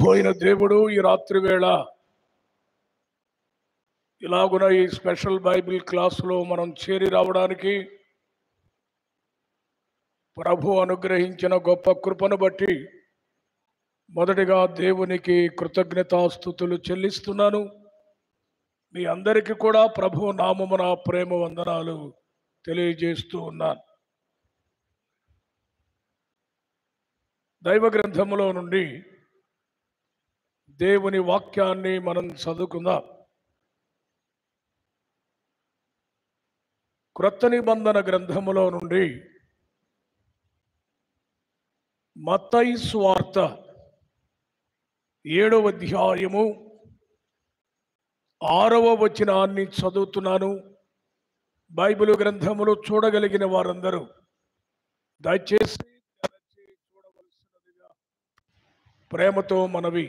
పోయిన దేవుడు ఈ రాత్రి వేళ ఇలాగున ఈ స్పెషల్ బైబిల్ క్లాసులో మనం చేరి రావడానికి ప్రభు అనుగ్రహించిన గొప్ప కృపను బట్టి మొదటిగా దేవునికి కృతజ్ఞతాస్తుతులు చెల్లిస్తున్నాను. మీ అందరికీ కూడా ప్రభు నామమున ప్రేమ వందనాలు తెలియజేస్తూ ఉన్నాను. దైవ గ్రంథములో నుండి దేవుని వాక్యాన్ని మనం చదువుకుందాం. క్రొత్త నిబంధన గ్రంథములో నుండి మత్తయి సువార్త 7వ అధ్యాయము 6వ వచనాన్ని చదువుతున్నాను. బైబిల్ గ్రంథములు చూడగలిగిన వారందరూ దయచేసి చూడవలసినదిగా ప్రేమతో మనవి.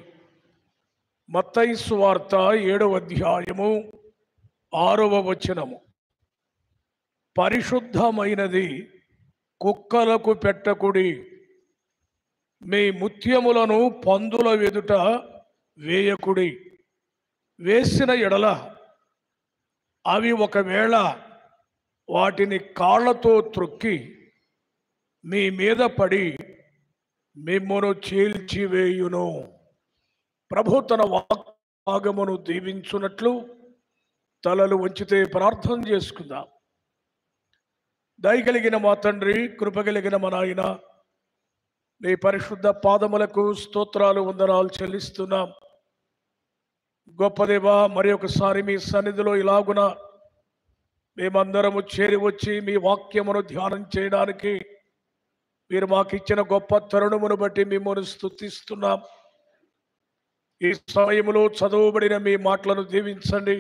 మత్తయి సువార్త 7వ అధ్యాయము 6వ వచనము. పరిశుద్ధమైనది కుక్కలకు పెట్టకుడి, మీ ముత్యములను పందుల ఎదుట వేయకుడి. వేసిన ఎడల అవి ఒకవేళ వాటిని కాళ్ళతో త్రొక్కి మీ మీద పడి మిమ్మును చీల్చివేయును. ప్రభు తన వాగ్దానమును దీవించున్నట్లు తలలు వంచితే ప్రార్థన చేసుకుందాం. దయగలిగిన మా తండ్రి, కృపగలిగిన మా నాయన, నీ పరిశుద్ధ పాదములకు స్తోత్రాలు వందనాలు చెల్లిస్తున్నాం. గొప్ప దేవా, మరి ఒకసారి మీ సన్నిధిలో ఇలాగున మేమందరము చేరి వచ్చి మీ వాక్యమును ధ్యానం చేయడానికి మీరు మాకు ఇచ్చిన గొప్ప తరుణమును బట్టి మిమ్మల్ని స్తుతిస్తున్నాం. ఈ సమయంలో చదువుబడిన మీ మాటలను దీవించండి.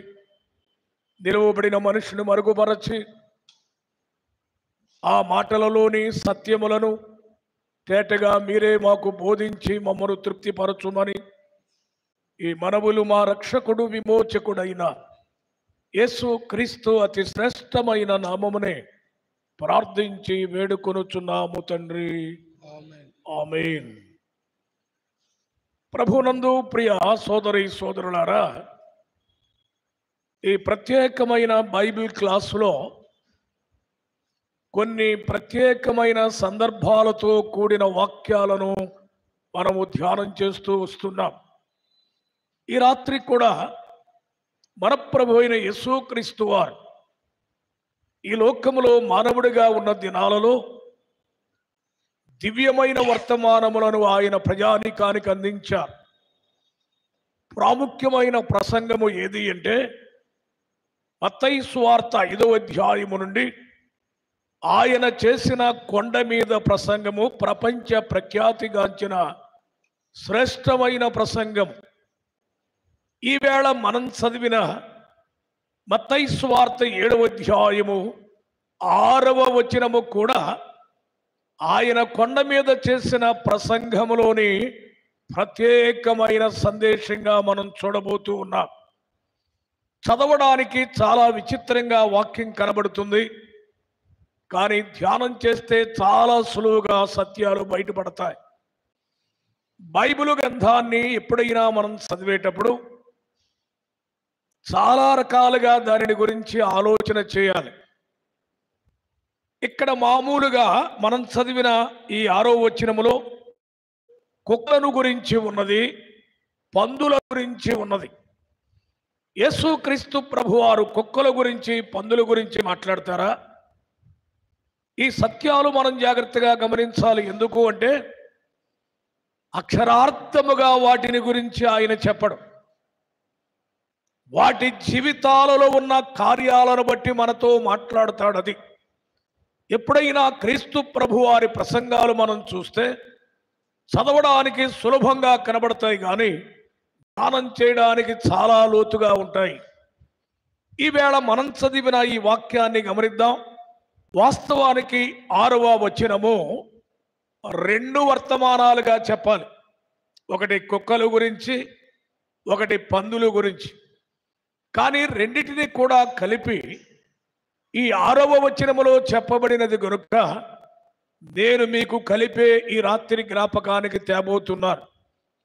నిలువబడిన మనుషుని మరుగుపరచి ఆ మాటలలోని సత్యములను తేటగా మీరే మాకు బోధించి మమ్మను తృప్తిపరచుమని ఈ మనవులు మా రక్షకుడు విమోచకుడైన యేసు క్రీస్తు అతి శ్రేష్టమైన నామమునే ప్రార్థించి వేడుకొనుచున్నాము తండ్రి, ఆమేన్. ప్రభునందు ప్రియ సోదరి సోదరులారా, ఈ ప్రత్యేకమైన బైబిల్ క్లాసులో కొన్ని ప్రత్యేకమైన సందర్భాలతో కూడిన వాక్యాలను మనము ధ్యానం చేస్తూ వస్తున్నాం. ఈ రాత్రి కూడా మన ప్రభు అయిన యేసుక్రీస్తు వారు ఈ లోకములో మానవుడిగా ఉన్న దినాలలో దివ్యమైన వర్తమానములను ఆయన ప్రజానీకానికి అందించారు. ప్రాముఖ్యమైన ప్రసంగము ఏది అంటే మత్తయి సువార్త 5వ అధ్యాయము నుండి ఆయన చేసిన కొండ మీద ప్రసంగము, ప్రపంచ ప్రఖ్యాతిగాంచిన శ్రేష్టమైన ప్రసంగం. ఈవేళ మనం చదివిన మత్తయి సువార్త 7వ అధ్యాయము 6వ వచనము కూడా ఆయన కొండ మీద చేసిన ప్రసంగములోని ప్రత్యేకమైన సందేశంగా మనం చూడబోతూ ఉన్నాం. చదవడానికి చాలా విచిత్రంగా వాక్యం కనబడుతుంది, కానీ ధ్యానం చేస్తే చాలా సులువుగా సత్యాలు బయటపడతాయి. బైబిల్ గ్రంథాన్ని ఎప్పుడైనా మనం చదివేటప్పుడు చాలా రకాలుగా దానిని గురించి ఆలోచన చేయాలి. ఇక్కడ మామూలుగా మనం చదివిన ఈ 6వ వచనములో కుక్కలను గురించి ఉన్నది, పందుల గురించి ఉన్నది. యేసుక్రీస్తు ప్రభువారు కుక్కల గురించి, పందుల గురించి మాట్లాడతారా? ఈ సత్యాలు మనం జాగ్రత్తగా గమనించాలి. ఎందుకు అంటే అక్షరార్థముగా వాటిని గురించి ఆయన చెప్పడం, వాటి జీవితాలలో ఉన్న కార్యాలను బట్టి మనతో మాట్లాడతాడు. అది ఎప్పుడైనా క్రీస్తు ప్రభువారి ప్రసంగాలు మనం చూస్తే చదవడానికి సులభంగా కనబడతాయి, కానీ ధ్యానం చేయడానికి చాలా లోతుగా ఉంటాయి. ఈవేళ మనం చదివిన ఈ వాక్యాన్ని గమనిద్దాం. వాస్తవానికి 6వ వచనము 2 వర్తమానాలుగా చెప్పాలి. ఒకటి కుక్కల గురించి, ఒకటి పందుల గురించి. కానీ రెండిటిని కూడా కలిపి ఈ 6వ వచనములో చెప్పబడినది గనుక నేను మీకు కలిపే ఈ రాత్రి జ్ఞాపకానికి తేబోతున్నాను.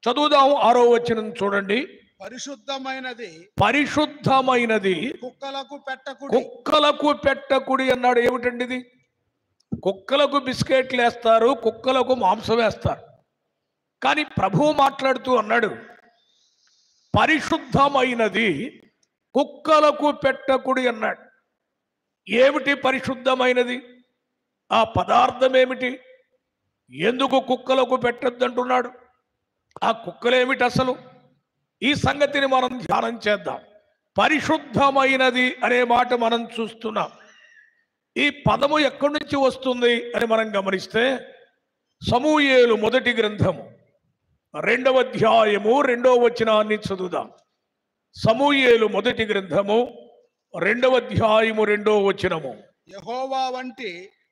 చదువుదాం 6వ వచనం చూడండి. పరిశుద్ధమైనది పరిశుద్ధమైనది కుక్కలకు పెట్టకుడి. కుక్కలకు పెట్టకుడి అన్నాడు. ఏమిటండి ఇది? కుక్కలకు బిస్కెట్లు వేస్తారు, కుక్కలకు మాంసం వేస్తారు. కానీ ప్రభువు మాట్లాడుతూ అన్నాడు, పరిశుద్ధమైనది కుక్కలకు పెట్టకుడి అన్నాడు. ఏమిటి పరిశుద్ధమైనది? ఆ పదార్థం ఏమిటి? ఎందుకు కుక్కలకు పెట్టద్దు అంటున్నాడు? ఆ కుక్కలేమిటి అసలు? ఈ సంగతిని మనం ధ్యానం చేద్దాం. పరిశుద్ధమైనది అనే మాట మనం చూస్తున్నాం. ఈ పదము ఎక్కడి నుంచి వస్తుంది అని మనం గమనిస్తే సమూయేలు మొదటి గ్రంథము 2వ అధ్యాయము 2వ వచనాన్ని చదువుదాం. సమూయేలు మొదటి గ్రంథము 2వ అధ్యాయము 2వ వచనము.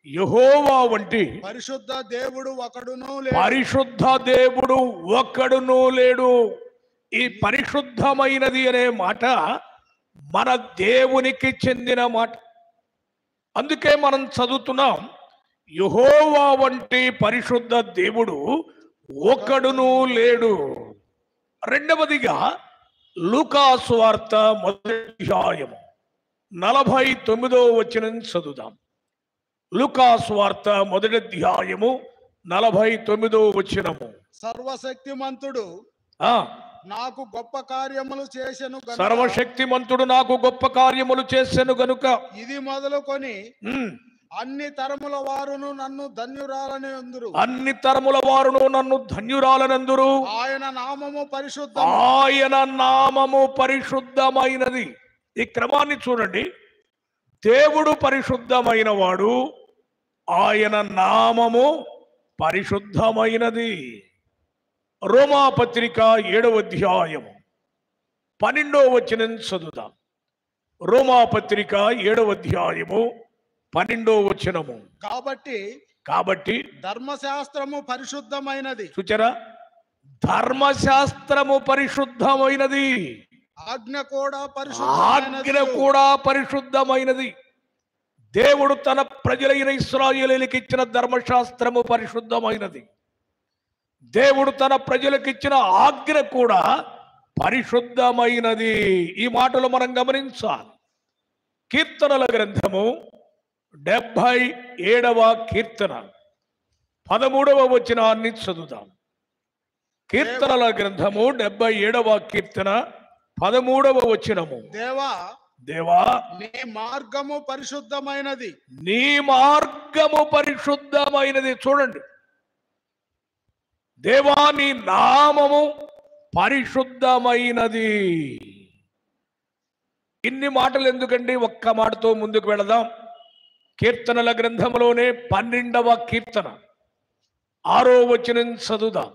యెహోవా వంటి పరిశుద్ధ దేవుడు ఒకడును లేడు. పరిశుద్ధ దేవుడు ఒక్కడును లేడు. ఈ పరిశుద్ధమైనది అనే మాట మన దేవునికి చెందిన మాట. అందుకే మనం చదువుతున్నాం, యెహోవా వంటి పరిశుద్ధ దేవుడు ఒక్కడును లేడు. రెండవదిగా లూకా సువార్త మొదటి అధ్యాయము 49వ వచనం చదువుదాం. లూకా సువార్త మొదటి అధ్యాయము 49వ వచనము. సర్వశక్తిమంతుడు నాకు గొప్ప కార్యములు చేసెను గనుక, సర్వశక్తిమంతుడు నాకు గొప్ప కార్యములు చేసెను గనుక, ఇది మొదలుకొని అన్ని తరముల వారును నన్ను ధన్యురాలని అందురు. అన్ని తరముల వారును నన్ను ధన్యురాలనందురు. ఆయన నామము పరిశుద్ధ, ఆయన నామము పరిశుద్ధమైనది. ఈ క్రమాన్ని చూడండి. దేవుడు పరిశుద్ధమైన వాడు, ఆయన నామము పరిశుద్ధమైనది. రోమాపత్రిక 7వ అధ్యాయము 12వ వచనం చదువుదాం. రోమాపత్రిక 7వ అధ్యాయము 12వ వచనము. కాబట్టి ధర్మశాస్త్రము పరిశుద్ధమైనది. చూచారా? ధర్మశాస్త్రము పరిశుద్ధమైనది. ఆజ్ఞ కూడా పరిశుద్ధమైనది. దేవుడు తన ప్రజలైన ఇశ్రాయేలీయులకు ఇచ్చిన ధర్మశాస్త్రము పరిశుద్ధమైనది. దేవుడు తన ప్రజలకు ఇచ్చిన ఆజ్ఞ కూడా పరిశుద్ధమైనది. ఈ మాటలు మనం గమనించాలి. కీర్తనల గ్రంథము 77వ కీర్తన 13వ వచనాన్ని చదువుదాం. కీర్తనల గ్రంథము 77వ కీర్తన 13వ వచనము. దేవా నీ మార్గము పరిశుద్ధమైనది. నీ మార్గము పరిశుద్ధమైనది. చూడండి, దేవా నీ నామము పరిశుద్ధమైనది. ఇన్ని మాటలు ఎందుకండి? ఒక్క మాటతో ముందుకు వెళదాం. కీర్తనల గ్రంథంలోనే 12వ కీర్తన 6వ వచనం చదువుదాం.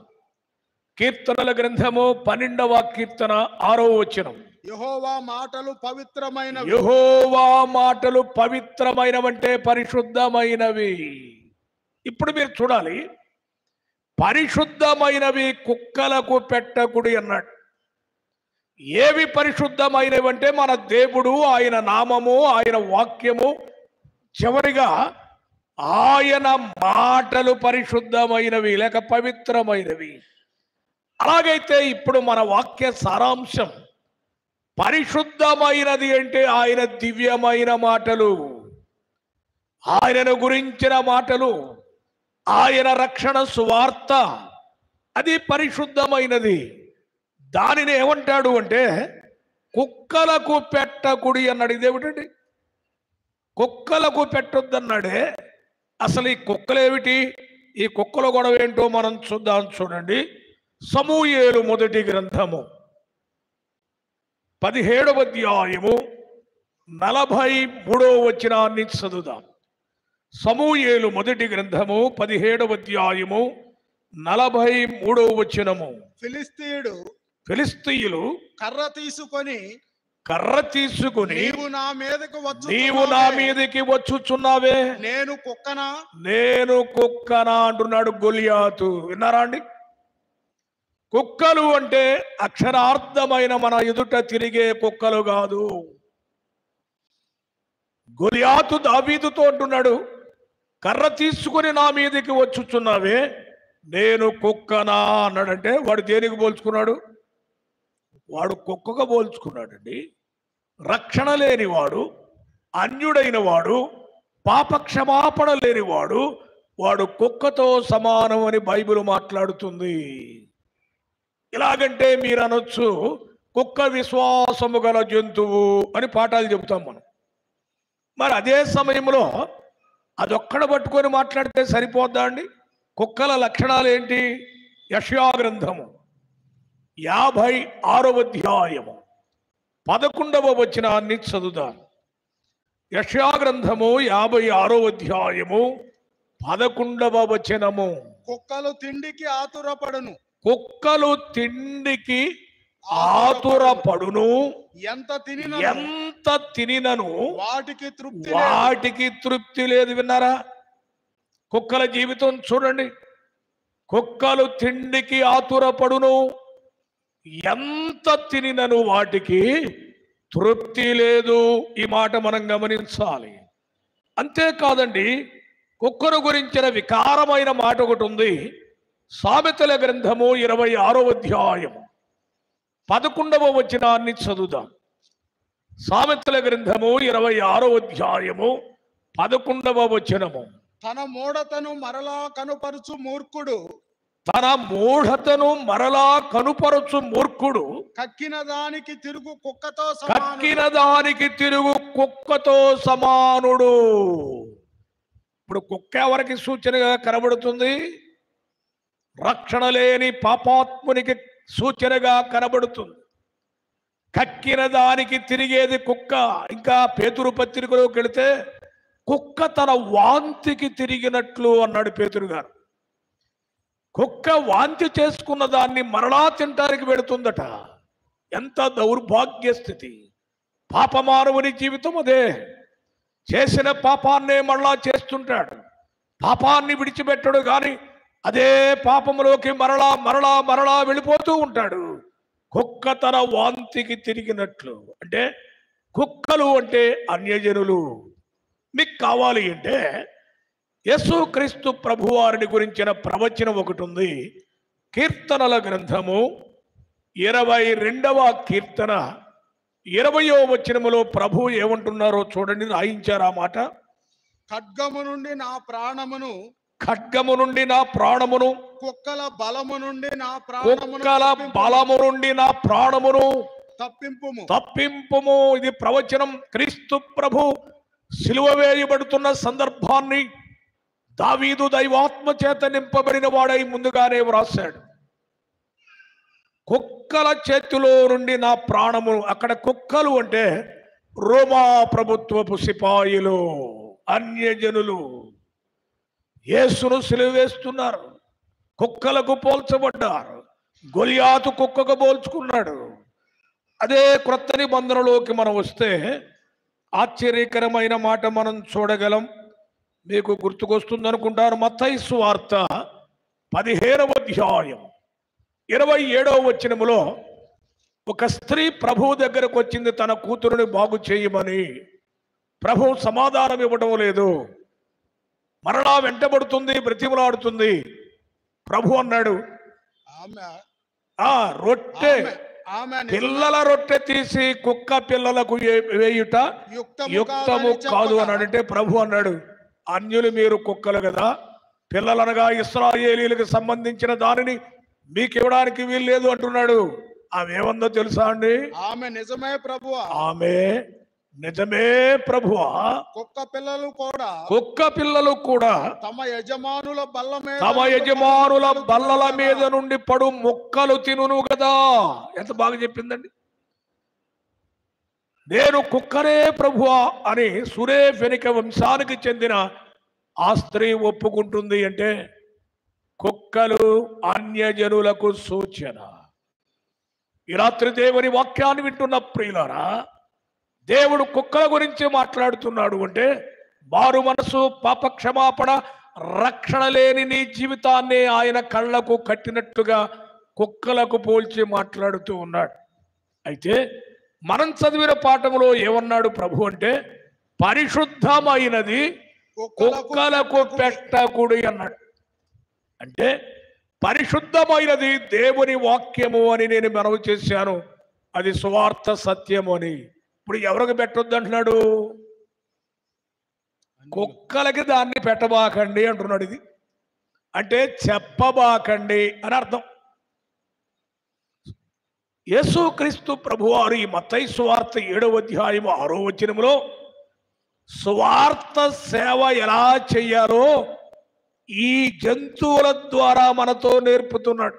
కీర్తనల గ్రంథము 12వ కీర్తన 6వ వచనం. యెహోవా మాటలు పవిత్రమైనవి. యెహోవా మాటలు పవిత్రమైనవంటే పరిశుద్ధమైనవి. ఇప్పుడు మీరు చూడాలి, పరిశుద్ధమైనవి కుక్కలకు పెట్టకుడి అన్నాడు. ఏవి పరిశుద్ధమైనవి అంటే మన దేవుడు, ఆయన నామము, ఆయన వాక్యము, చివరిగా ఆయన మాటలు పరిశుద్ధమైనవి లేక పవిత్రమైనవి. అలాగైతే ఇప్పుడు మన వాక్య సారాంశం పరిశుద్ధమైనది అంటే ఆయన దివ్యమైన మాటలు, ఆయనను గురించిన మాటలు, ఆయన రక్షణ సువార్త, అది పరిశుద్ధమైనది. దానిని ఏమంటాడు అంటే కుక్కలకు పెట్టకుడి అన్నాడు. ఇదేమిటండి? కుక్కలకు పెట్టొద్దన్నాడే. అసలు ఈ కుక్కలేమిటి? ఈ కుక్కల గొడవ ఏంటో మనం చూద్దాం. చూడండి, సమూయేలు మొదటి గ్రంథము 17వ అధ్యాయము 43వ వచనాన్ని చదువుదాం. సమూయేలు మొదటి గ్రంథము 17వ అధ్యాయము 43వ వచనము. ఫిలిష్తీయులు కర్ర తీసుకొని నీవు నా మీదకి వచ్చుచున్నావే, నేను కుక్కనా అంటున్నాడు గొలియాతు. విన్నారా అండి? కుక్కలు అంటే అక్షరార్థమైన మన ఎదుట తిరిగే కుక్కలు కాదు. గొలియాతు దావీదుతో అంటున్నాడు, కర్ర తీసుకుని నా మీదకి వచ్చుచున్నావే, నేను కుక్కనా అన్నాడంటే వాడు దేనికి పోల్చుకున్నాడు? వాడు కుక్కగా పోల్చుకున్నాడండి. రక్షణ లేనివాడు, అన్యుడైన వాడు, పాపక్షమాపణ లేనివాడు, వాడు కుక్కతో సమానం అని బైబిల్ మాట్లాడుతుంది. ఇలాగంటే మీరు అనొచ్చు కుక్క విశ్వాసము గల జంతువు అని పాఠాలు చెబుతాం మనం. మరి అదే సమయంలో అదొక్కడ పట్టుకొని మాట్లాడితే సరిపోద్దా అండి? కుక్కల లక్షణాలు ఏంటి? యెషయా గ్రంథము 56వ అధ్యాయము 11వ వచనాన్ని చదువుదాం. యెషయా గ్రంథము 56వ అధ్యాయము 11వ వచనము. కుక్కలు తిండికి ఆతురపడును, కుక్కలు తిండికి ఆతురపడును, ఎంత తినినను వాటికి తృప్తి లేదు. విన్నారా? కుక్కల జీవితం చూడండి. కుక్కలు తిండికి ఆతురపడును, ఎంత తినినను వాటికి తృప్తి లేదు. ఈ మాట మనం గమనించాలి. అంతేకాదండి, కుక్కను గురించిన వికారమైన మాట ఒకటి ఉంది. సామెతల గ్రంథము 26వ అధ్యాయము 11వ వచనాన్ని చదువుదాం. సామెతల గ్రంథము 26వ అధ్యాయము 11వ వచనము. తన మూఢతను మరలా కనుపరుచు మూర్ఖుడు, తన మూఢతను మరలా కనుపరచు మూర్ఖుడు కక్కిన దానికి తిరుగు కుక్కతో సమానుడు. ఇప్పుడు కుక్క ఎవరికి సూచనగా కనబడుతుంది? రక్షణ లేని పాపాత్మునికి సూచనగా కనబడుతుంది. కక్కిన దానికి తిరిగేది కుక్క. ఇంకా పేతురు పత్రికలోకి వెళితే కుక్క తన వాంతికి తిరిగినట్లు అన్నాడు పేతురు గారు. కుక్క వాంతి చేసుకున్న దాన్ని మరలా తింటానికి పెడుతుందట. ఎంత దౌర్భాగ్య స్థితి! పాపమానవుని జీవితం అదే. చేసిన పాపాన్నే మరలా చేస్తుంటాడు. పాపాన్ని విడిచిపెట్టడు కానీ అదే పాపములోకి మరలా మరలా మరలా వెళ్ళిపోతూ ఉంటాడు. కుక్క తన వాంతికి తిరిగినట్లు. అంటే కుక్కలు అంటే అన్యజనులు. మీకు కావాలి అంటే యేసుక్రీస్తు ప్రభువారిని గురించిన ప్రవచనం ఒకటి ఉంది. కీర్తనల గ్రంథము 22వ కీర్తన 20వ వచనములో ప్రభు ఏమంటున్నారో చూడండి. రాయించారు ఆ మాట. ఖడ్గము నుండి నా ప్రాణమును, కుక్కల బలము నుండి నా ప్రాణమును తప్పింపుము. ఇది ప్రవచనం. క్రీస్తు ప్రభు సిలువ వేయబడుతున్న సందర్భాన్ని దావీదు దైవాత్మ చేత నింపబడిన వాడై ముందుగానే వ్రాసాడు. కుక్కల చేతిలో నుండి నా ప్రాణము. అక్కడ కుక్కలు అంటే రోమా ప్రభుత్వపు సిపాయిలు, అన్యజనులు. యేసును సిలువ వేస్తున్నారు, కుక్కలకు పోల్చబడ్డారు. గొలియాతు కుక్కకు పోల్చుకున్నాడు. అదే క్రొత్త నిబంధనలోకి మనం వస్తే ఆశ్చర్యకరమైన మాట మనం చూడగలం. మీకు గుర్తుకొస్తుంది అనుకుంటాను. మత్తయి సువార్త 15వ అధ్యాయం 27వ వచనములో ఒక స్త్రీ ప్రభువు దగ్గరకు వచ్చింది. తన కూతురుని బాగు చేయమని. ప్రభువు సమాధానం ఇవ్వడం లేదు. మరలా వెంటబడుతుంది, బ్రతిమలాడుతుంది. ప్రభు అన్నాడు, రొట్టె పిల్లల రొట్టె తీసి కుక్క పిల్లలకు వేయుట యుక్తము కాదు అన్నాడు. అంటే ప్రభు అన్నాడు, అన్యులు మీరు కుక్కలు కదా, పిల్లలనగా ఇశ్రాయేలీలకు సంబంధించిన దానిని మీకు ఇవ్వడానికి వీలు లేదు అంటున్నాడు. ఆమె ఏమందో తెలుసా అండి? ఆమె నిజమే ప్రభువా, నిజమే ప్రభువా, కుక్క పిల్లలు కూడా తమ యజమానుల బల్లల మీద నుండి పడు ముక్కలు తినును కదా. ఎంత బాగా చెప్పిందండి. నేను కుక్కనే ప్రభువా అని సురే ఫెనిక వంశానికి చెందిన ఆ స్త్రీ ఒప్పుకుంటుంది. అంటే కుక్కలు అన్యజనులకు సూచన. ఈ రాత్రి దేవుని వాక్యాన్ని వింటున్న ప్రియులారా, దేవుడు కుక్కల గురించి మాట్లాడుతున్నాడు. అంటే మారు మనసు, పాపక్షమాపణ, రక్షణ లేని నీ జీవితాన్ని ఆయన కళ్ళకు కట్టినట్టుగా కుక్కలకు పోల్చి మాట్లాడుతూ ఉన్నాడు. అయితే మనం చదివిన పాఠంలో ఏమన్నాడు ప్రభు అంటే, పరిశుద్ధమైనది కుక్కలకు పెట్టకుడి అన్నాడు. అంటే పరిశుద్ధమైనది దేవుని వాక్యము అని నేను మనవి చేశాను, అది సువార్త సత్యము అని. ఇప్పుడు ఎవరికి పెట్టొద్దు అంటున్నాడు? కుక్కలకి దాన్ని పెట్టబాకండి అంటున్నాడు. ఇది అంటే చెప్పబాకండి అని అర్థం. యేసుక్రీస్తు ప్రభువారు ఈ మత్తయి సువార్త 7వ అధ్యాయం 6వ వచనములో సువార్త సేవ ఎలా చెయ్యాలో ఈ జంతువుల ద్వారా మనతో నేర్పుతున్నాడు.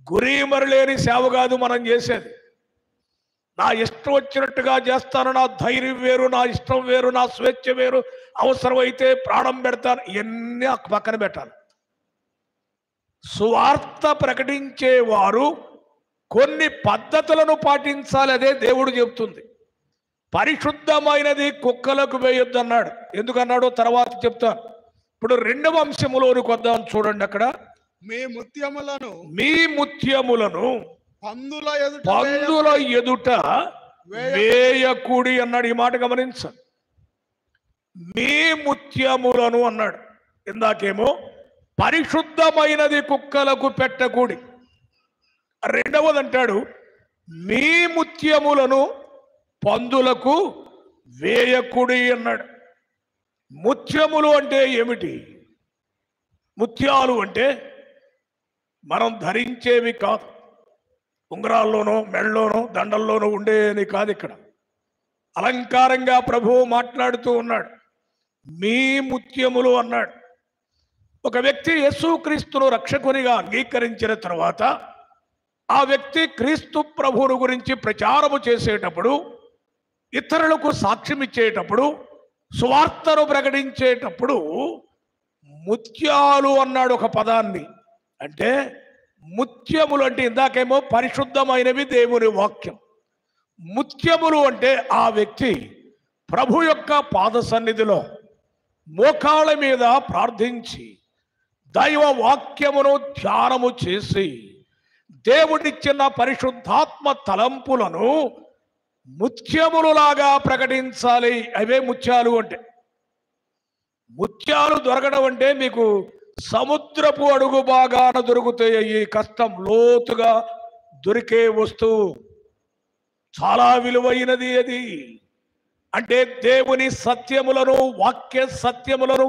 గురీమరి లేని సేవ కాదు మనం చేసేది. నా ఇష్టం వచ్చినట్టుగా చేస్తాను, నా ధైర్యం వేరు, నా ఇష్టం వేరు, నా స్వేచ్ఛ వేరు, అవసరమైతే ప్రాణం పెడతాను, ఇవన్నీ పక్కన పెట్టాలి. సువార్త ప్రకటించేవారు కొన్ని పద్ధతులను పాటించాలి, అదే దేవుడు చెప్తుంది. పరిశుద్ధమైనది కుక్కలకు వేయొద్దు అన్నాడు. ఎందుకన్నాడో తర్వాత చెప్తాను. ఇప్పుడు 2వ అంశములోనికి వద్దాం. చూడండి, అక్కడ మీ ముత్యములను పందుల ఎదుట వేయకూడి అన్నాడు. ఈ మాట గమనించండి. మీ ముత్యములను అన్నాడు. ఇందాకేమో పరిశుద్ధమైనది కుక్కలకు పెట్టకూడి, 2వది అంటాడు మీ ముత్యములను పందులకు వేయకుడి అన్నాడు. ముత్యములు అంటే ఏమిటి? ముత్యాలు అంటే మనం ధరించేవి కాదు, ఉంగరాల్లోనో మెళ్ళలోనో దండల్లోనో ఉండేవి కాదు. ఇక్కడ అలంకారంగా ప్రభువు మాట్లాడుతూ ఉన్నాడు. మీ ముత్యములు అన్నాడు. ఒక వ్యక్తి యేసుక్రీస్తును రక్షకునిగా అంగీకరించిన తర్వాత ఆ వ్యక్తి క్రీస్తు ప్రభువును గురించి ప్రచారము చేసేటప్పుడు, ఇతరులకు సాక్ష్యం ఇచ్చేటప్పుడు, సువార్తను ప్రకటించేటప్పుడు ముత్యాలు అన్నాడు ఒక పదాన్ని. అంటే ముత్యములు అంటే ఇందాకేమో పరిశుద్ధమైనవి దేవుని వాక్యం. ముత్యములు అంటే ఆ వ్యక్తి ప్రభు యొక్క పాద సన్నిధిలో మోకాళ్ళ మీద ప్రార్థించి దైవ వాక్యమును ధ్యానము చేసి దేవుడిచ్చిన పరిశుద్ధాత్మ తలంపులను ముత్యములులాగా ప్రకటించాలి. అవే ముత్యాలు అంటే. ముత్యాలు దొరకడం అంటే మీకు సముద్రపు అడుగు బాగాన దొరుకుతాయి. కష్టం, లోతుగా దొరికే వస్తువు, చాలా విలువైనది అది. అంటే దేవుని సత్యములను, వాక్య సత్యములను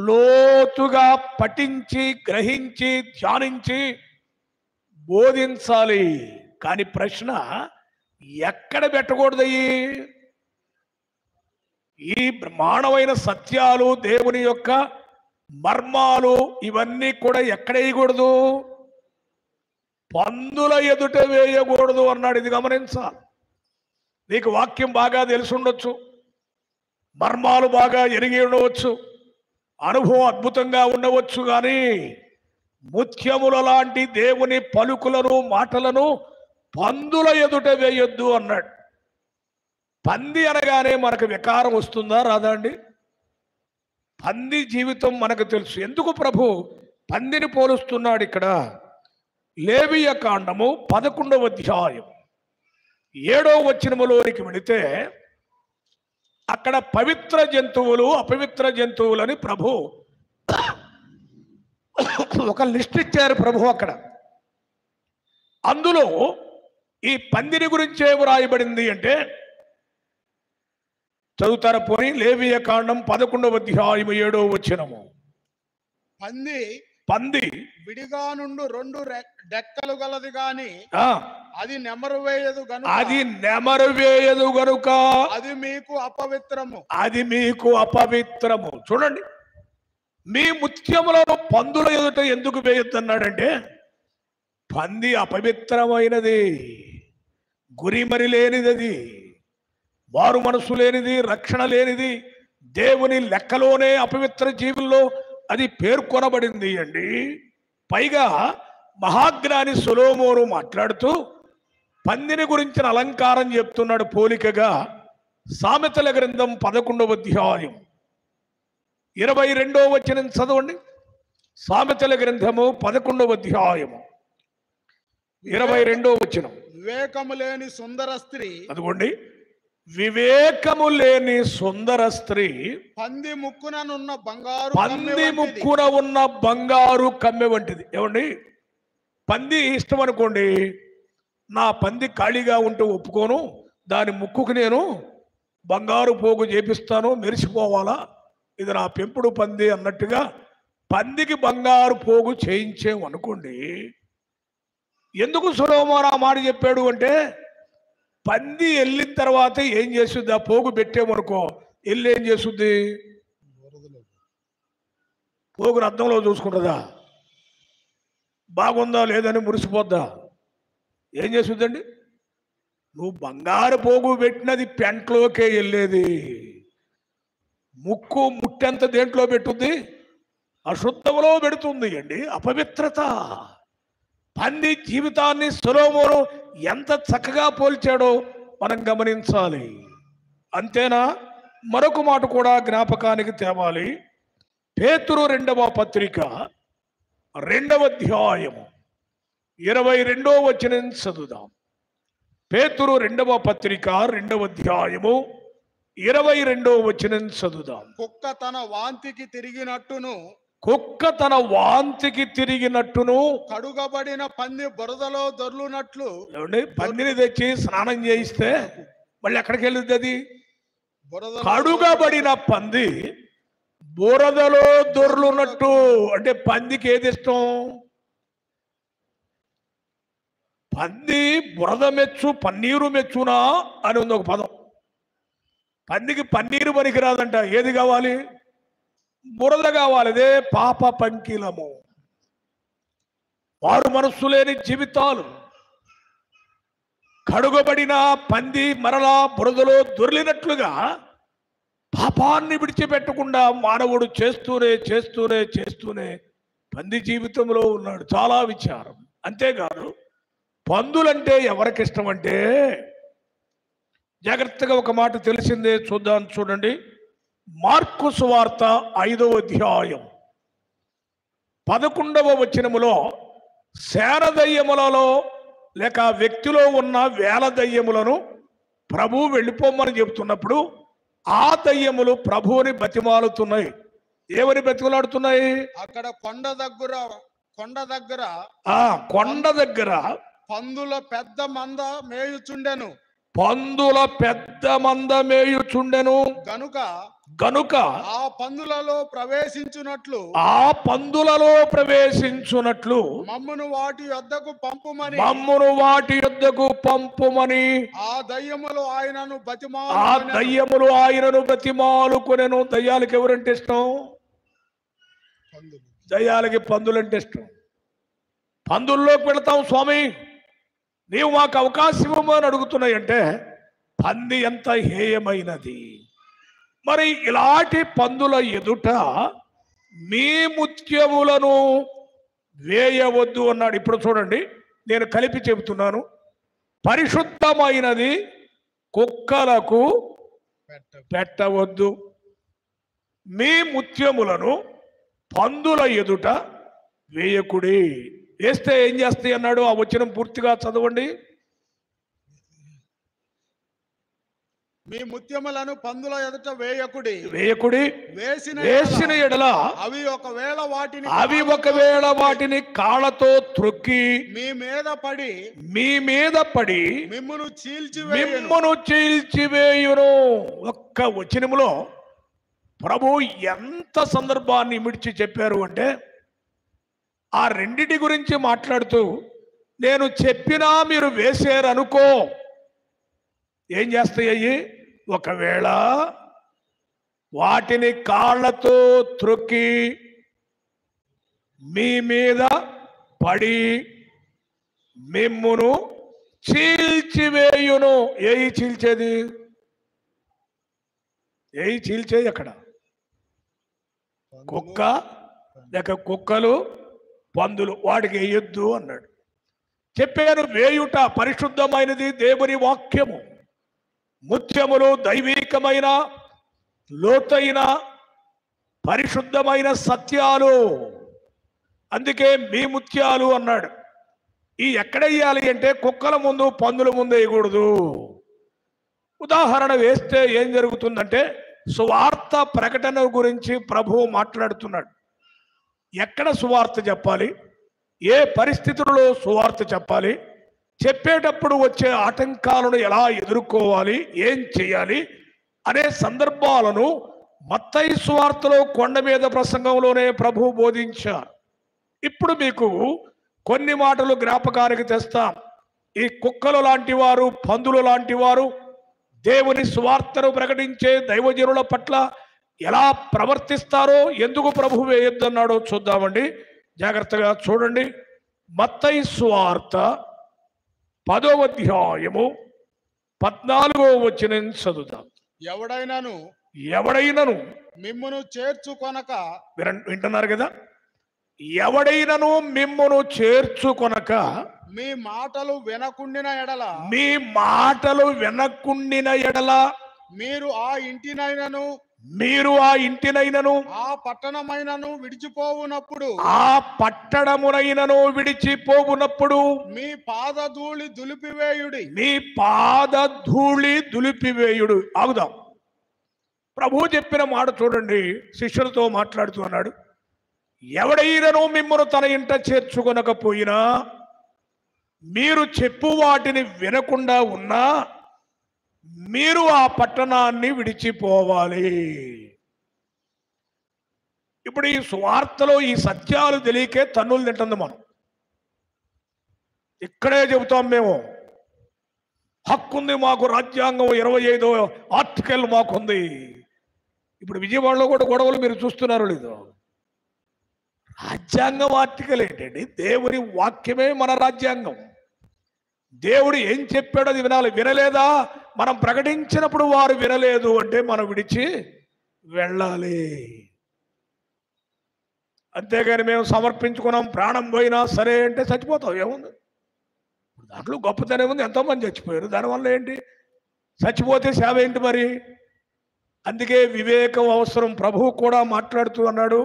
లోతుగా పఠించి గ్రహించి ధ్యానించి బోధించాలి. కానీ ప్రశ్న, ఎక్కడ పెట్టకూడదు? ఈ బ్రహ్మాండమైన సత్యాలు, దేవుని యొక్క మర్మాలు, ఇవన్నీ కూడా ఎక్కడ వేయకూడదు? పందుల ఎదుట వేయకూడదు అన్నాడు. ఇది గమనించాలి. నీకు వాక్యం బాగా తెలిసి ఉండొచ్చు, మర్మాలు బాగా ఎరిగి ఉండవచ్చు, అనుభవం అద్భుతంగా ఉండవచ్చు, కానీ ముత్యముల లాంటి దేవుని పలుకులను, మాటలను పందుల ఎదుట వేయొద్దు అన్నాడు. పంది అనగానే మనకు వికారం వస్తుందా, రాదా అండి? పంది జీవితం మనకు తెలుసు. ఎందుకు ప్రభు పందిని పోలుస్తున్నాడు ఇక్కడ? లేవియ కాండము 11వ అధ్యాయం 7వ వచనములోనికి వెళితే అక్కడ పవిత్ర జంతువులు, అపవిత్ర జంతువులని ప్రభు ఒక లిస్ట్ ఇచ్చారు ప్రభు అక్కడ. అందులో ఈ పందిని గురించే వ్రాయబడింది అంటే, చదువుతారా పోని? లేవియ కాండం 11వ అధ్యాయం 7వ వచనము. పంది విడిగా నుండి 2 డెక్కలు గలది గాని అది నెమరు వేయదు గనుక అది మీకు అపవిత్రము. చూడండి, మీ ముత్యములను పందుల ఎదుట ఎందుకు వేయొద్దు అన్నాడంటే, పంది అపవిత్రమైనది, గురిమరి లేనిది, వారు మనసు లేనిది, రక్షణ లేనిది, దేవుని లెక్కలోనే అపవిత్ర జీవుల్లో అది పేర్కొనబడింది అండి. పైగా మహాజ్ఞాని సొలొమోను మాట్లాడుతూ పందిని గురించిన అలంకారం చెప్తున్నాడు పోలికగా. సామెతల గ్రంథం 11వ అధ్యాయం 22వ వచనం చదవండి. సామెతల గ్రంథము 11వ అధ్యాయము 22వ వచనం. వివేకము లేని సుందర స్త్రీ, అదిగోండి, వివేకము లేని సుందర స్త్రీ పంది ముక్కుననున్న బంగారు కమ్మె పంది వంటిది. ముక్కున ఉన్న బంగారు కమ్మె వంటిది. ఏమండి, పంది ఇష్టం అనుకోండి, నా పంది ఖాళీగా ఉంటూ ఒప్పుకోను, దాని ముక్కుకు నేను బంగారు పోగు చేపిస్తాను, మెరిసిపోవాలా, ఇది నా పెంపుడు పంది అన్నట్టుగా పందికి బంగారు పోగు చేయించాం అనుకోండి. ఎందుకు సొలొమోను ఆ మాట చెప్పాడు అంటే, పంది వెళ్ళిన తర్వాత ఏం చేస్తుంది, ఆ పోగు పెట్టామనుకో, వెళ్ళి ఏం చేస్తుంది, పోగును అద్దంలో చూసుకుంటుందా, బాగుందా లేదని మురిసిపోద్దా, ఏం చేస్తుందండి? నువ్వు బంగారు పోగు పెట్టినది పెంట్లోకే వెళ్ళేది, ముక్కు ముట్టెంత దేంట్లో పెట్టుద్ది, అశుద్ధంలో పెడుతుంది అండి, అపవిత్రత. పంది జీవితాన్ని సొలొమోను ఎంత చక్కగా పోల్చాడో మనం గమనించాలి. అంతేనా, మరొక మాట కూడా జ్ఞాపకానికి తేవాలి. పేతురు 2వ పత్రిక 2వ అధ్యాయము 22వ వచనం చదువుదాం. పేతురు 2వ పత్రిక 2వ అధ్యాయము 22వ వచనం చదువుదాం. కుక్క తన వాంతికి తిరిగినట్టును, కుక్క తన వాంతికి తిరిగినట్టును, కడుగబడిన పంది బురదలో దొర్లునట్లు. ఏమండి, పందిని తెచ్చి స్నానం చేయిస్తే మళ్ళీ ఎక్కడికి వెళ్ళింది అది? బురదలో కడుగబడిన పంది బురదలో దొర్లునట్టు. అంటే పందికి ఏది ఇష్టం? పంది బురద మెచ్చు పన్నీరు మెచ్చునా అని ఉంది ఒక పదం. పందికి పన్నీరు పనికిరాదంట, ఏది కావాలి? బురద కావాలి. అదే పాప పంకిలము, వారు మనస్సు లేని జీవితాలు. కడుగబడిన పంది మరలా బురదలో దొర్లినట్లుగా పాపాన్ని విడిచిపెట్టకుండా మానవుడు చేస్తూనే చేస్తూనే చేస్తూనే పంది జీవితంలో ఉన్నాడు. చాలా విచారం. అంతేకాదు, పందులంటే ఎవరికి ఇష్టం అంటే, జాగ్రత్తగా ఒక మాట తెలిసిందే, చూద్దాం. చూడండి, మార్కు సువార్త 5వ అధ్యాయం 11వ వచనములో శాన దయ్యములలో లేక వ్యక్తిలో ఉన్న వేల దయ్యములను ప్రభువు వెళ్ళిపోమని చెబుతున్నప్పుడు ఆ దయ్యములు ప్రభువుని బతిమాలుతున్నాయి. ఏమని బతిమలాడుతున్నాయి? అక్కడ కొండ దగ్గర పందుల పెద్ద మంద మేయుచుండెను. పందుల పెద్ద మంద మేయుచుండెను గనుక ఆ పందులలో ప్రవేశించునట్లు మమ్మును వాటి యొద్దకు పంపుమని ఆ దయ్యములు ఆయనను బతిమాలుకొనెను. దయ్యాలకు ఎవరంటే ఇష్టం? దయ్యాలకి పందులంటే ఇష్టం. పందుల్లోకి వెళతాం స్వామి, నీవు మాకు అవకాశం ఇవ్వమని అడుగుతున్నాయి. అంటే పంది ఎంత హేయమైనది. మరి ఇలాంటి పందుల ఎదుట మీ ముత్యములను వేయవద్దు అన్నాడు. ఇప్పుడు చూడండి, నేను కలిపి చెబుతున్నాను. పరిశుద్ధమైనది కుక్కలకు పెట్టవద్దు, మీ ముత్యములను పందుల ఎదుట వేయకుడి. వేస్తే ఏం చేస్తాయి అన్నాడు. ఆ వచనం పూర్తిగా చదవండి. మీ ముత్యములను పందుల ఎదుట వేయకుడి. వేసిన ఎడల అవి ఒకవేళ వాటిని కాళ్ళతో త్రొక్కి మీ మీద పడి మిమ్మును చీల్చివేయును. ఒక్క వచనములో ప్రభు ఎంత సందర్భాన్ని మిడిచి చెప్పారు అంటే, ఆ రెండిటి గురించి మాట్లాడుతూ, నేను చెప్పినా మీరు వేసారనుకో, ఏం చేస్తాయి? ఒకవేళ వాటిని కాళ్ళతో త్రొక్కి మీ మీద పడి మిమ్మును చీల్చివేయును. ఏయి చీల్చేది? ఏయి చీల్చేది అక్కడ? కుక్క లేక కుక్కలు, పందులు, వాటికి వేయొద్దు అన్నాడు. చెప్పాను, వేయుట పరిశుద్ధమైనది దేవుని వాక్యము. ముత్యములు దైవికమైన లోతైన పరిశుద్ధమైన సత్యాలు. అందుకే మీ ముత్యాలు అన్నాడు. ఈ ఎక్కడ వేయాలి అంటే కుక్కల ముందు పందుల ముందు వేయకూడదు. ఉదాహరణ వేస్తే ఏం జరుగుతుందంటే సువార్త ప్రకటన గురించి ప్రభువు మాట్లాడుతున్నాడు. ఎక్కడ సువార్త చెప్పాలి, ఏ పరిస్థితుల్లో సువార్త చెప్పాలి, చెప్పేటప్పుడు వచ్చే ఆటంకాలను ఎలా ఎదుర్కోవాలి, ఏం చేయాలి అనే సందర్భాలను మత్తయి సువార్తలో కొండ మీద ప్రసంగంలోనే ప్రభువు బోధించారు. ఇప్పుడు మీకు కొన్ని మాటలు జ్ఞాపకానికి తెస్తాం. ఈ కుక్కలు లాంటి వారు, పందులు లాంటి వారు దేవుని సువార్తను ప్రకటించే దైవజనుల పట్ల ఎలా ప్రవర్తిస్తారో ఎందుకు ప్రభువు వేయొద్దన్నాడో చూద్దామండి. జాగ్రత్తగా చూడండి. మత్తయి సువార్త 10వ అధ్యాయము 14వ వచనం చదువుతాం. ఎవడైనను మిమ్మును చేర్చుకొనక, వింటున్నారు కదా, ఎవడైనను మిమ్మును చేర్చుకొనక, మీ మాటలు వినకుండిన ఎడల మీరు ఆ ఇంటినైనను ఆ పట్టణమైనను విడిచిపోవునప్పుడు మీ పాదధూళి దులిపివేయుడు. ఆగుదాం. ప్రభు చెప్పిన మాట చూడండి. శిష్యులతో మాట్లాడుతూ అన్నాడు, ఎవడైనను మిమ్మల్ని తన ఇంట చేర్చుకొనకపోయినా, మీరు చెప్పు వాటిని వినకుండా ఉన్నా మీరు ఆ పట్టణాన్ని విడిచిపోవాలి. ఇప్పుడు ఈ సువార్తలో ఈ సత్యాలు తెలియకే తన్నులు తింటుంది. మనం ఇక్కడే చెబుతాం, మేము హక్కుంది మాకు, రాజ్యాంగం 25వ ఆర్టికల్ మాకుంది. ఇప్పుడు విజయవాడలో కూడా గొడవలు మీరు చూస్తున్నారు లేదు. రాజ్యాంగం ఆర్టికల్ ఏంటండి? దేవుని వాక్యమే మన రాజ్యాంగం. దేవుడు ఏం చెప్పాడో అది వినాలి. వినలేదా, మనం ప్రకటించినప్పుడు వారు వినలేదు అంటే మనం విడిచి వెళ్ళాలి. అంతేగాని మేము సమర్పించుకున్నాం, ప్రాణం పోయినా సరే అంటే చచ్చిపోతాం. ఏముంది దాంట్లో? గొప్పతనం ఉంది. ఎంతోమంది చచ్చిపోయారు, దానివల్ల ఏంటి? చచ్చిపోతే సేవ ఏంటి మరి? అందుకే వివేకం అవసరం. ప్రభువు కూడా మాట్లాడుతూ అన్నాడు,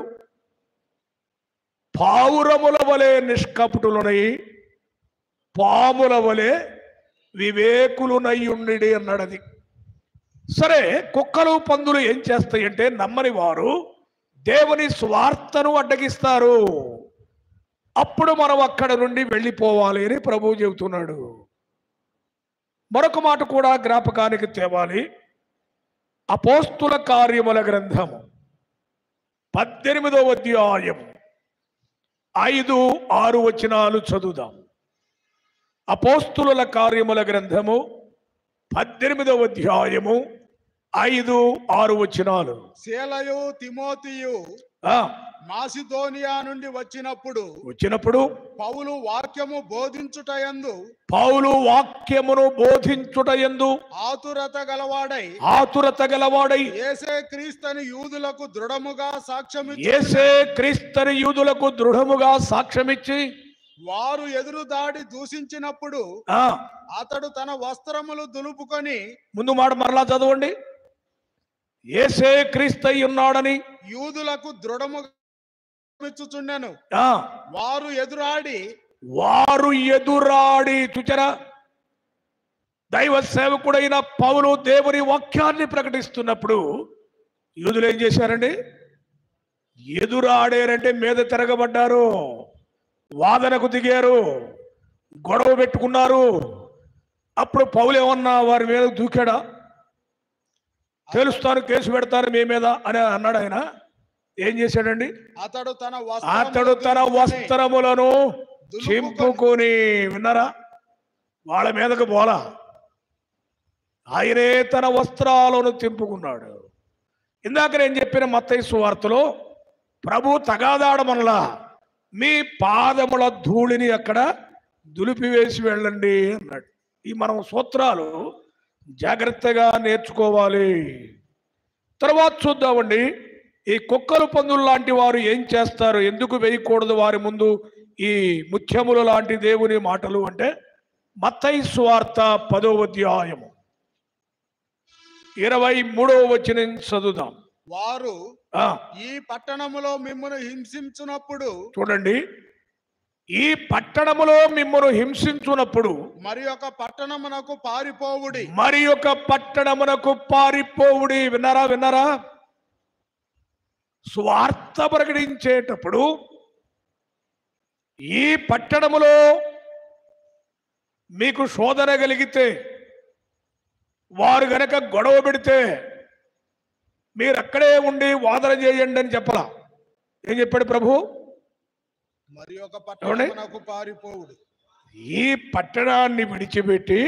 పావురముల వలె నిష్కపటులునై పాముల వలె వివేకులునయ్యుండి అన్నాడు. అది సరే. కుక్కలు పందులు ఏం చేస్తాయంటే నమ్మని వారు దేవుని స్వార్థను అడ్డగిస్తారు. అప్పుడు మనం అక్కడ నుండి వెళ్ళిపోవాలి అని ప్రభువు చెబుతున్నాడు. మరొక మాట కూడా జ్ఞాపకానికి తేవాలి. అపోస్తుల కార్యముల గ్రంథము 18వ అధ్యాయం 5-6 వచనాలు చదువుదాం. అపోస్తుల కార్యముల గ్రంథము 18వ అధ్యాయము 5-6 వచనాలు. శీలయు తిమోతియు మాసిదోనియా నుండి వచ్చినప్పుడు పౌలు వాక్యమును బోధించుటయందు ఆతురత గలవాడై యేసే క్రీస్తుని యూదులకు దృఢముగా సాక్ష్యమిచ్చి వారు ఎదురు దాడి దూషించినప్పుడు అతడు తన వస్త్రములు దులుపుకొని, ముందు మాట మరలా చదవండి. యేసే క్రీస్తు ఉన్నాడని యూదులకు దృఢముగా మెచ్చుచుండెను. వారు ఎదురాడి చూచారా? దైవ సేవకుడైన పౌలు దేవుని వాక్యాన్ని ప్రకటిస్తున్నప్పుడు యూదులు ఏం చేశారండి? ఎదురాడారంటే మీద తిరగబడ్డారు, వాదనకు దిగారు, గొడవ పెట్టుకున్నారు. అప్పుడు పౌలు ఏమన్నా వారి మీద దూకాడా? తెలుస్తాను, కేసు పెడతాను మీ మీద అని అన్నాడు. ఆయన ఏం చేశాడండి? అతడు తన వస్త్రములను చింపుకొని, విన్నారా? వాళ్ళ మీదకు పోలా, ఆయనే తన వస్త్రాలను తింపుకున్నాడు. ఇందాక నేను చెప్పిన మత్తయి సువార్తలో ప్రభు తగాదాడమనలా, మీ పాదముల ధూళిని అక్కడ దులిపివేసి వెళ్ళండి అన్నాడు. ఈ మనం సూత్రాలు జాగ్రత్తగా నేర్చుకోవాలి. తర్వాత చూద్దామండి, ఈ కుక్కలు పందులు లాంటి వారు ఏం చేస్తారు, ఎందుకు వేయకూడదు వారి ముందు ఈ ముత్యములు లాంటి దేవుని మాటలు అంటే మత్తయి సువార్త 10వ అధ్యాయము 23వ వచనం చదువుదాం. వారు ఈ పట్టణములో మిమ్మును హింసించునప్పుడు, చూడండి, ఈ పట్టణములో మిమ్మల్ని హింసించునప్పుడు మరి ఒక పట్టణమునకు పారిపోవుడి. మరి ఒక పట్టణమునకు పారిపోవుడి. విన్నారా విన్నారా? స్వార్థ ప్రకటించేటప్పుడు ఈ పట్టణములో మీకు శోధన కలిగితే, వారు గనక గొడవ పెడితే మీరు అక్కడే ఉండి వాదన చేయండి అని చెప్పలా. ఏం చెప్పాడు ప్రభు? మరి ఒక పట్టణమునకు పారిపోవుడి. ఈ పట్టణాన్ని విడిచిపెట్టి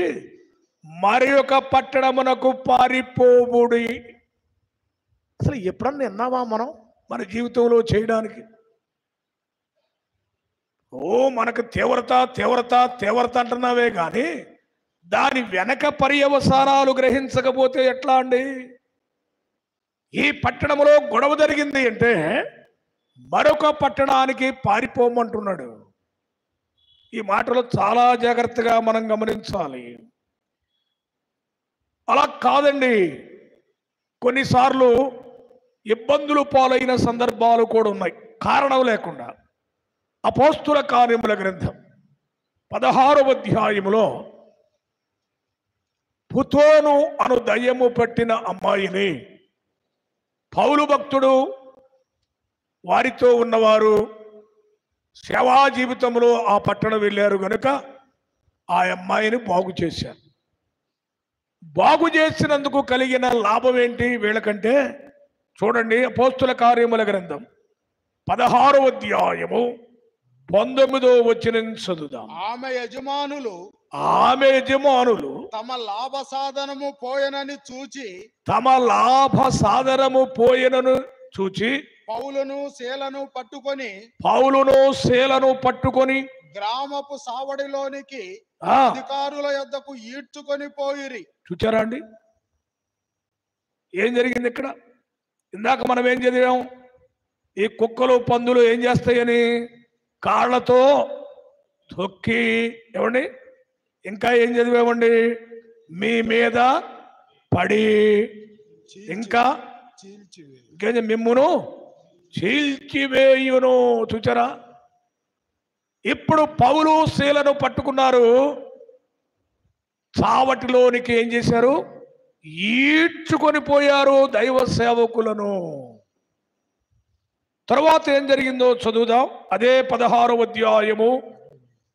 మరి ఒక పట్టణమునకు పారిపోవుడి. అసలు ఎప్పుడన్నా విన్నావా మనం మన జీవితంలో చేయడానికి? మనకు తీవ్రత తీవ్రత తీవ్రత అంటున్నావే కానీ దాని వెనక పర్యవసానాలు గ్రహించకపోతే ఎట్లా అండి? ఈ పట్టణంలో గొడవ జరిగింది అంటే మరొక పట్టణానికి పారిపోమంటున్నాడు. ఈ మాటలు చాలా జాగ్రత్తగా మనం గమనించాలి. అలా కాదండి, కొన్నిసార్లు ఇబ్బందులు పాలైన సందర్భాలు కూడా ఉన్నాయి కారణం లేకుండా. అపోస్తుల కార్యముల గ్రంథం 16వ అధ్యాయములో పుతోను అను దయ్యము పట్టిన అమ్మాయిని పౌలు భక్తుడు వారితో ఉన్నవారు సేవా జీవితంలో ఆ పట్టణం వెళ్ళారు గనుక ఆ అమ్మాయిని బాగు చేశారు. బాగు చేసినందుకు కలిగిన లాభం ఏంటి వీళ్ళకంటే? చూడండి, అపోస్తుల కార్యముల గ్రంథం 16వ అధ్యాయము 19వ వచనం చదువుదాం. ఆమె యజమానులు తమ లాభ సాధనము పోయెనని చూచి పౌలును శీలను పట్టుకొని గ్రామపు సావడిలోనికి అధికారుల యొద్దకు ఈడ్చుకొని పోయిరి. చూచారా అండి ఏం జరిగింది ఇక్కడ? ఇందాక మనం ఏం చదివాం? ఈ కుక్కలు పందులు ఏం చేస్తాయని కాళ్ళతో తొక్కి, ఏమండి ఇంకా ఏం చదివామండి? మీ మీద పడి ఇంకా మిమ్మును చీల్చివేయును. చూచారా? ఇప్పుడు పౌలు శీలను పట్టుకున్నారు, చావటిలోనికి ఏం చేశారు? ఈడ్చుకొని పోయారు దైవ సేవకులను. తర్వాత ఏం జరిగిందో చదువుదాం. అదే 16వ అధ్యాయము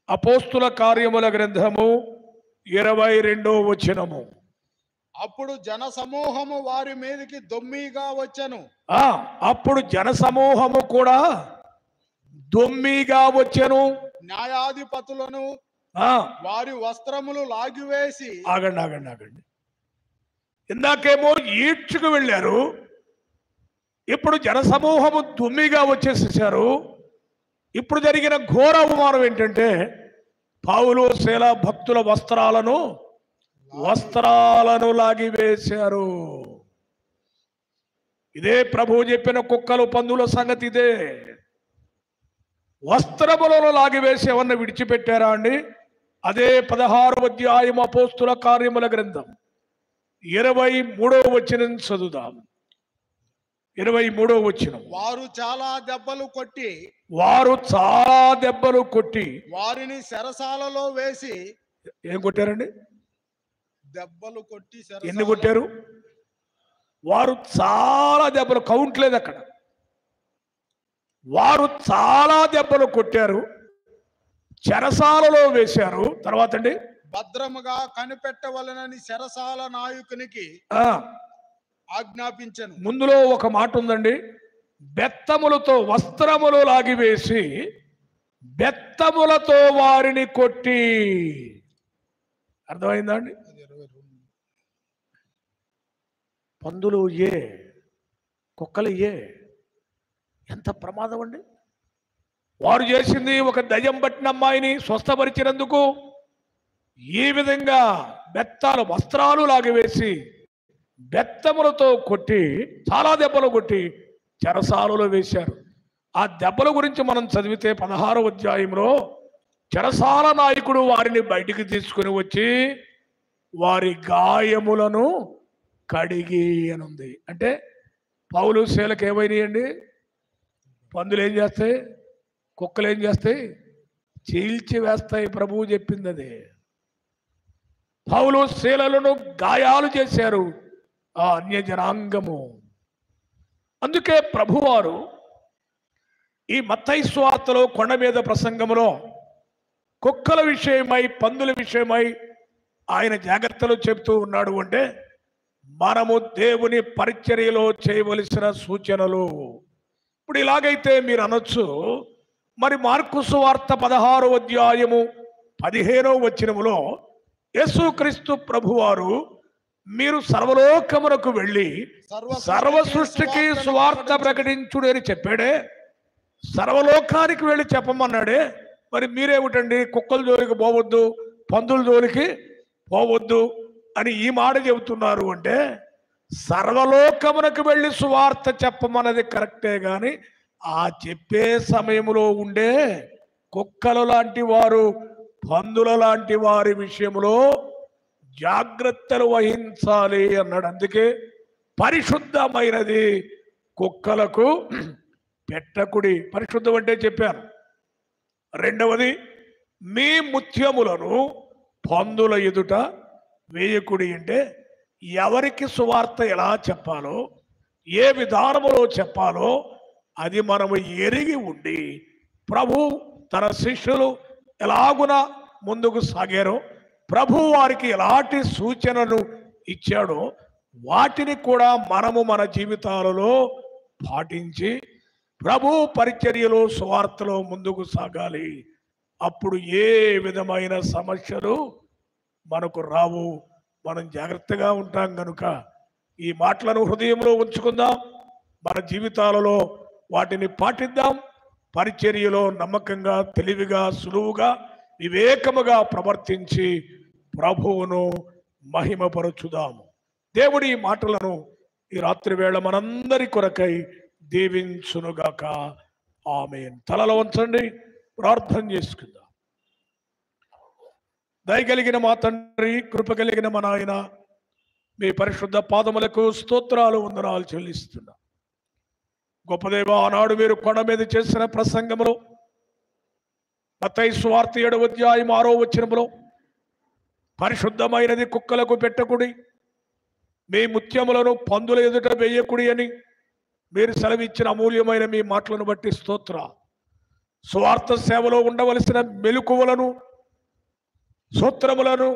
అపోస్తుల కార్యముల గ్రంథము 22వ వచనము. అప్పుడు జన సమూహము వారి మీదకి దొమ్మిగా వచ్చెను. అప్పుడు జన సమూహము కూడా దొమ్మిగా వచ్చెను. న్యాయాధిపతులను వారి వస్త్రములు లాగివేసి, ఆగండి. ఇందాకేమో ఈడ్చుకు వెళ్ళారు, ఇప్పుడు జనసమూహము దుమ్మిగా వచ్చేసేసారు. ఇప్పుడు జరిగిన ఘోర అవమానం ఏంటంటే పౌలు శీల భక్తుల వస్త్రాలను లాగివేశారు. ఇదే ప్రభువు చెప్పిన కుక్కలు పందుల సంగతి ఇదే. వస్త్రములను లాగివేసి ఏమన్నా విడిచిపెట్టారా అండి? అదే 16వ అధ్యాయం అపోస్తుల కార్యముల గ్రంథం 23వ వచనం చదువుదాం. 23వ వచనం. వారు చాలా దెబ్బలు కొట్టి వారిని చెరసాలలో వేసి. ఏం కొట్టారండి? దెబ్బలు కొట్టి. ఎన్ని కొట్టారు? వారు చాలా దెబ్బలు, కౌంట్ లేదు అక్కడ. వారు చాలా దెబ్బలు కొట్టారు, చెరసాలలో వేశారు. తర్వాత అండి, భద్రముగా కనిపెట్టవలనని చెరసాల నాయకునికి ఆజ్ఞాపించను. ముందులో ఒక మాట ఉందండి, బెత్తములతో వస్త్రములు లాగివేసి బెత్తములతో వారిని కొట్టి. అర్థమైందా అండి? పందులు కుక్కలు ఎంత ప్రమాదం అండి! వారు చేసింది ఒక దయ్యం పట్టిన అమ్మాయిని స్వస్థపరిచినందుకు ఈ విధంగా వస్త్రాలు లాగివేసి బెత్తములతో కొట్టి, చాలా దెబ్బలు కొట్టి చెరసాలలో వేశారు. ఆ దెబ్బల గురించి మనం చదివితే 16వ అధ్యాయంలో చెరసాల నాయకుడు వారిని బయటికి తీసుకుని వచ్చి వారి గాయములను కడిగి అనుంది. అంటే పౌలు శీలకు ఏమైనాయండి? పందులు ఏం చేస్తాయి? కుక్కలు ఏం చేస్తాయి? చీల్చి వేస్తాయి. ప్రభువు చెప్పింది అదే. పౌలు శీలలను గాయాలు చేశారు ఆ అన్య జనాంగము. అందుకే ప్రభువారు ఈ మత్తయి సువార్తలో కొండ మీద ప్రసంగంలో కుక్కల విషయమై, పందుల విషయమై ఆయన జాగ్రత్తలు చెబుతూ ఉన్నాడు. అంటే మనము దేవుని పరిచర్యలో చేయవలసిన సూచనలు. ఇప్పుడు ఇలాగైతే మీరు అనొచ్చు, మరి మార్కు సువార్త 16వ అధ్యాయము 15వ వచనములో యేసుక్రీస్తు ప్రభువారు మీరు సర్వలోకమునకు వెళ్ళి సర్వ సృష్టికి సువార్త ప్రకటించుడు అని చెప్పాడే, సర్వలోకానికి వెళ్ళి చెప్పమన్నాడే. మరి మీరేమిటండి కుక్కల జోలికి పోవద్దు, పందుల జోలికి పోవద్దు అని ఈ మాట చెబుతున్నారు? అంటే సర్వలోకమునకు వెళ్ళి సువార్త చెప్పమన్నది కరెక్టే, కానీ ఆ చెప్పే సమయంలో ఉండే కుక్కల లాంటి వారు, పందుల లాంటి వారి విషయంలో జాగ్రత్తలు వహించాలి అన్నాడు. అందుకే పరిశుద్ధమైనది కుక్కలకు పెట్టకుడి. పరిశుద్ధం అంటే చెప్పాను. రెండవది, మీ ముత్యములను పందుల ఎదుట వేయకుడి. అంటే ఎవరికి సువార్త ఎలా చెప్పాలో, ఏ విధానములో చెప్పాలో అది మనము ఎరిగి ఉండి, ప్రభు తన శిష్యులు ఎలాగున ముందుకు సాగారో, ప్రభు వారికి ఎలాంటి సూచనలు ఇచ్చాడో వాటిని కూడా మనము మన జీవితాలలో పాటించి ప్రభు పరిచర్యలో సువార్తలో ముందుకు సాగాలి. అప్పుడు ఏ విధమైన సమస్యలు మనకు రావు. మనం జాగ్రత్తగా ఉంటాం కనుక ఈ మాటలను హృదయంలో ఉంచుకుందాం, మన జీవితాలలో వాటిని పాటిద్దాం. పరిచర్యలో నమ్మకంగా, తెలివిగా, సులువుగా, వివేకముగా ప్రవర్తించి ప్రభువును మహిమపరచుదాము. దేవుడి ఈ మాటలను ఈ రాత్రి వేళ మనందరి కొరకై దీవించునుగాక. ఆమేన్. తలలో ఉంచండి, ప్రార్థన చేసుకుందాం. దయగలిగిన మా తండ్రి, కృప కలిగిన మా నాయన, మీ పరిశుద్ధ పాదములకు స్తోత్రాలు, వందనాలు చెల్లిస్తున్నా. గొప్ప దేవ, ఆనాడు మీరు కొండ మీద చేసిన ప్రసంగంలో మత్తయి సువార్త 7వ అధ్యాయం 6వ వచనములో పరిశుద్ధమైనది కుక్కలకు పెట్టకుడి, మీ ముత్యములను పందుల ఎదుట వేయకుడి అని మీరు సెలవిచ్చిన అమూల్యమైన మీ మాటలను బట్టి స్తోత్ర. సువార్త సేవలో ఉండవలసిన మెలకువలను, సూత్రములను